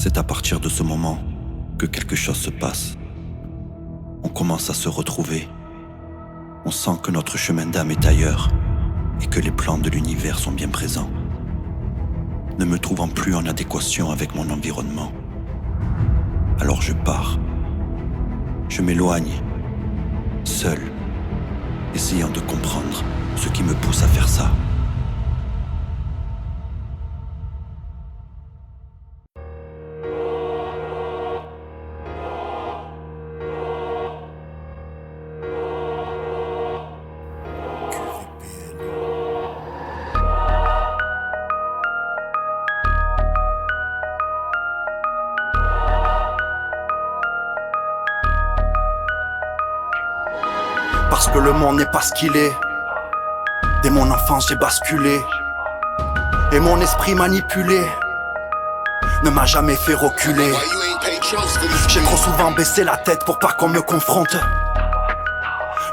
C'est à partir de ce moment que quelque chose se passe. On commence à se retrouver. On sent que notre chemin d'âme est ailleurs et que les plans de l'univers sont bien présents. Ne me trouvant plus en adéquation avec mon environnement, alors je pars. Je m'éloigne, seul, essayant de comprendre ce qui me pousse à faire ça. Parce que le monde n'est pas ce qu'il est. Dès mon enfance j'ai basculé. Et mon esprit manipulé ne m'a jamais fait reculer. J'ai trop souvent baissé la tête pour pas qu'on me confronte.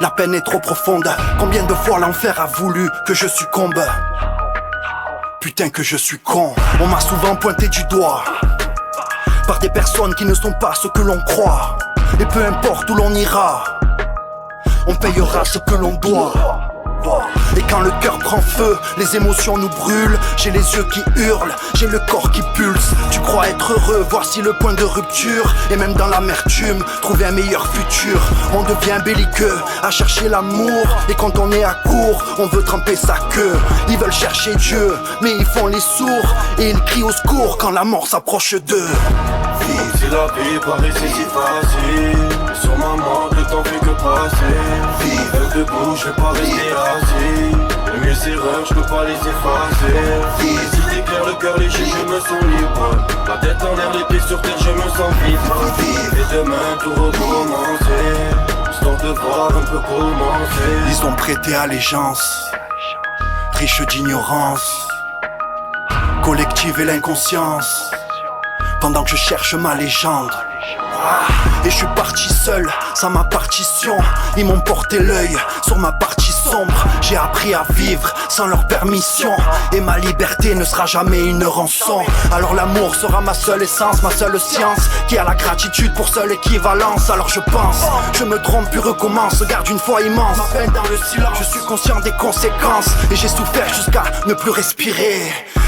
La peine est trop profonde. Combien de fois l'enfer a voulu que je succombe. Putain que je suis con. On m'a souvent pointé du doigt par des personnes qui ne sont pas ce que l'on croit. Et peu importe où l'on ira, on payera ce que l'on doit. Et quand le cœur prend feu, les émotions nous brûlent. J'ai les yeux qui hurlent, j'ai le corps qui pulse. Tu crois être heureux, voici le point de rupture. Et même dans l'amertume, trouver un meilleur futur. On devient belliqueux, à chercher l'amour. Et quand on est à court, on veut tremper sa queue. Ils veulent chercher Dieu, mais ils font les sourds. Et ils crient au secours quand la mort s'approche d'eux. Si la vie paraissait si facile, mais sur ma mort le temps fait que passer. Vivre debout, je vais pas rester assis. Mes erreurs, je peux pas les effacer. Si t'éclaires le cœur léger, je me sens libre. La tête en l'air, les pieds sur terre, je me sens vivre. Et demain tout recommencer, histoire de voir un peu commencer. Ils ont prêté allégeance, riche d'ignorance, collective et l'inconscience. Pendant que je cherche ma légende. Et je suis parti seul, sans ma partition. Ils m'ont porté l'œil sur ma partie sombre. J'ai appris à vivre sans leur permission. Et ma liberté ne sera jamais une rançon. Alors l'amour sera ma seule essence, ma seule science, qui a la gratitude pour seule équivalence. Alors je pense, je me trompe puis recommence. Garde une foi immense, ma peine dans le silence. Je suis conscient des conséquences. Et j'ai souffert jusqu'à ne plus respirer.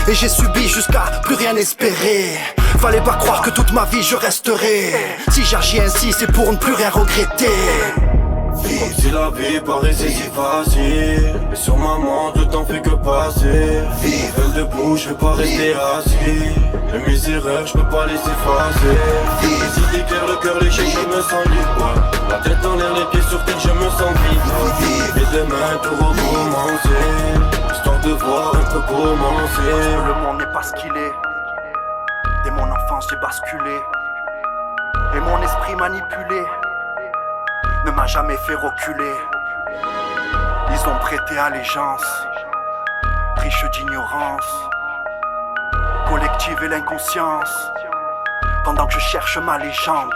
Et j'ai subi jusqu'à plus rien espérer. Fallait pas croire que toute ma vie je resterai. Si j'agis ainsi c'est pour ne plus rien regretter. Comme si la vie paraissait si facile, mais sur ma montre le temps fait que passer. Vivre debout, je vais pas rester assis. Et mes erreurs, je peux pas les effacer. Si t'éclaires le cœur léger, je me sens libre. La tête en l'air, les pieds sur terre, je me sens vivre. Et demain tout recommencer, histoire de voir un peu commencer. Le monde n'est pas ce qu'il est. Dès mon enfance j'ai basculé. Et mon esprit manipulé ne m'a jamais fait reculer. Ils ont prêté allégeance, riche d'ignorance, collective et l'inconscience. Pendant que je cherche ma légende.